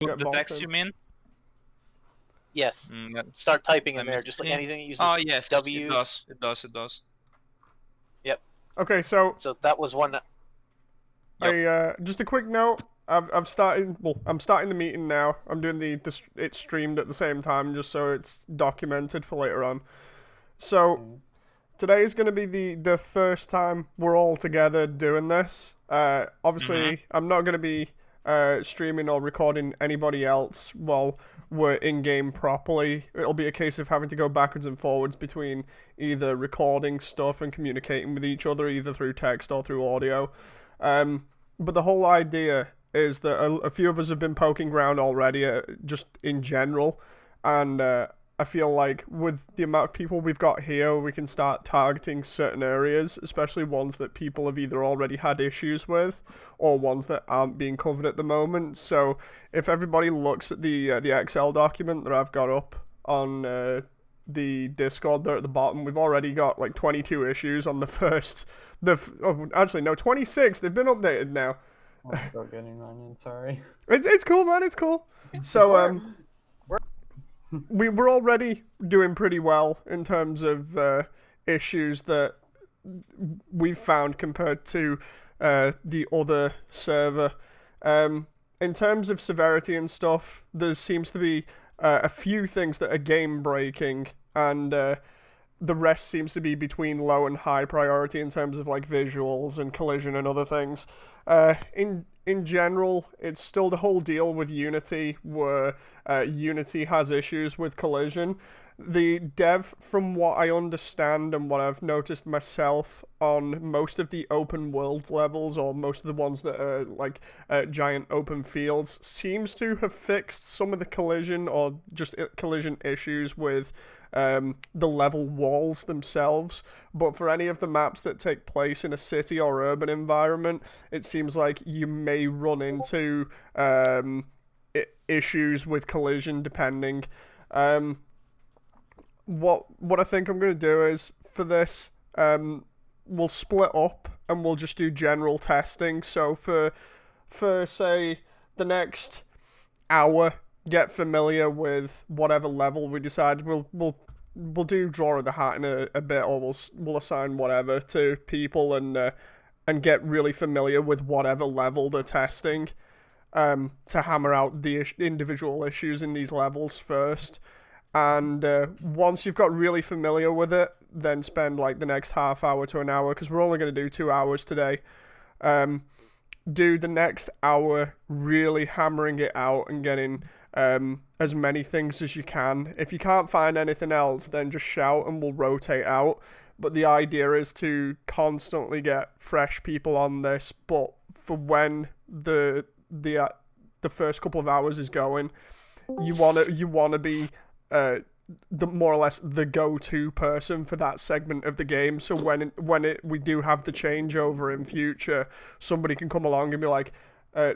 Put the text, you mean? Yes. Start typing in there, just like anything that uses yes, W's. It does. Yep. Okay, so that was one. Just a quick note. I've started. Well, I'm starting the meeting now. I'm doing it's streamed at the same time, just so it's documented for later on. So today is going to be the first time we're all together doing this. Obviously, I'm not going to be streaming or recording anybody else while we're in game properly. It'll be a case of having to go backwards and forwards between either recording stuff and communicating with each other, either through text or through audio. But the whole idea is that a few of us have been poking around already, just in general, and I feel like with the amount of people we've got here, we can start targeting certain areas, especially ones that people have either already had issues with, or ones that aren't being covered at the moment. So if everybody looks at the Excel document that I've got up on the Discord there at the bottom, we've already got like 22 issues on the first. Actually, no, 26. They've been updated now. I'm still getting onion, sorry. It's cool, man. It's cool. So we're already doing pretty well in terms of issues that we've found compared to the other server. In terms of severity and stuff, there seems to be a few things that are game breaking, and the rest seems to be between low and high priority in terms of like visuals and collision and other things. In general, it's still the whole deal with Unity, where Unity has issues with collision. The dev, from what I understand and what I've noticed myself on most of the open world levels, or most of the ones that are like giant open fields, seems to have fixed some of the collision or just collision issues with the level walls themselves. But for any of the maps that take place in a city or urban environment, it seems like you may run into issues with collision depending. What I think I'm going to do is, for this, we'll split up and we'll just do general testing. So for say, the next hour, get familiar with whatever level we decide. We'll do draw of the hat in a bit, or we'll assign whatever to people and get really familiar with whatever level they're testing, to hammer out the individual issues in these levels first. And once you've got really familiar with it, then spend like the next half hour to an hour, because we're only going to do 2 hours today. Do the next hour really hammering it out and getting as many things as you can. If you can't find anything else, then just shout and we'll rotate out. But the idea is to constantly get fresh people on this. But for when the first couple of hours is going, you wanna be the more or less the go-to person for that segment of the game. So when we do have the changeover in future, somebody can come along and be like,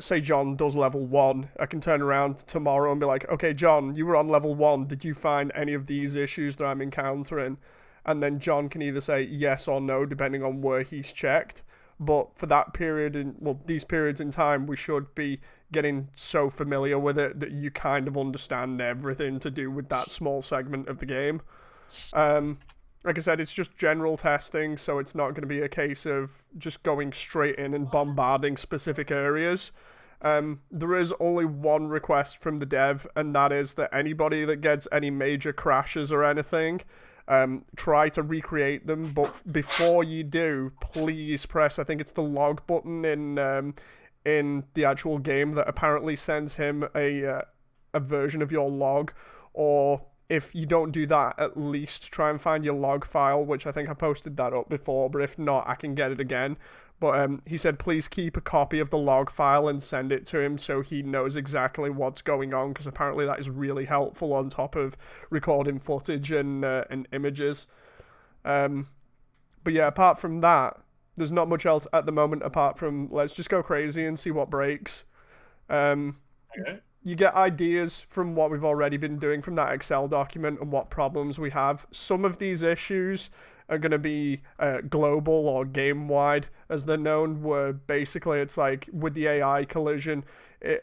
say John does level 1, I can turn around tomorrow and be like, okay, John, you were on level 1. Did you find any of these issues that I'm encountering? And then John can either say yes or no, depending on where he's checked. But for that period, these periods in time, we should be getting so familiar with it that you kind of understand everything to do with that small segment of the game. Like I said, it's just general testing, so it's not going to be a case of just going straight in and bombarding specific areas. There is only one request from the dev, and that is that anybody that gets any major crashes or anything, try to recreate them, but before you do, please press, I think it's the log button in the actual game that apparently sends him a version of your log. Or if you don't do that, at least try and find your log file, which I think I posted that up before, but if not, I can get it again. But he said please keep a copy of the log file and send it to him so he knows exactly what's going on, because apparently that is really helpful on top of recording footage and images. But yeah, apart from that, there's not much else at the moment apart from let's just go crazy and see what breaks. Okay. you get ideas from what we've already been doing from that Excel document and what problems we have. Some of these issues are going to be global or game-wide, as they're known, where basically it's like with the AI collision,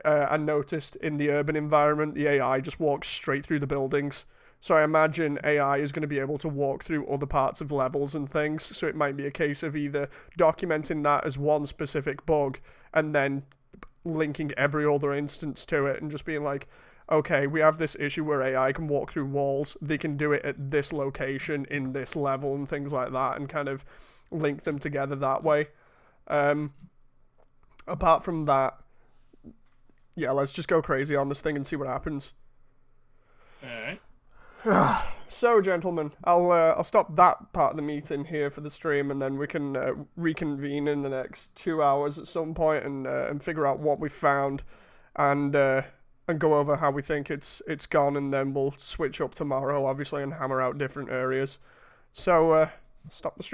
I noticed in the urban environment, the AI just walks straight through the buildings. So I imagine AI is going to be able to walk through other parts of levels and things, so it might be a case of either documenting that as one specific bug and then linking every other instance to it and just being like, okay, we have this issue where AI can walk through walls, they can do it at this location in this level and things like that, and kind of link them together that way. Apart from that, yeah, let's just go crazy on this thing and see what happens. Alright. So, gentlemen, I'll stop that part of the meeting here for the stream, and then we can reconvene in the next 2 hours at some point and figure out what we found, and go over how we think it's gone, and then we'll switch up tomorrow, obviously, and hammer out different areas. So, stop the stream.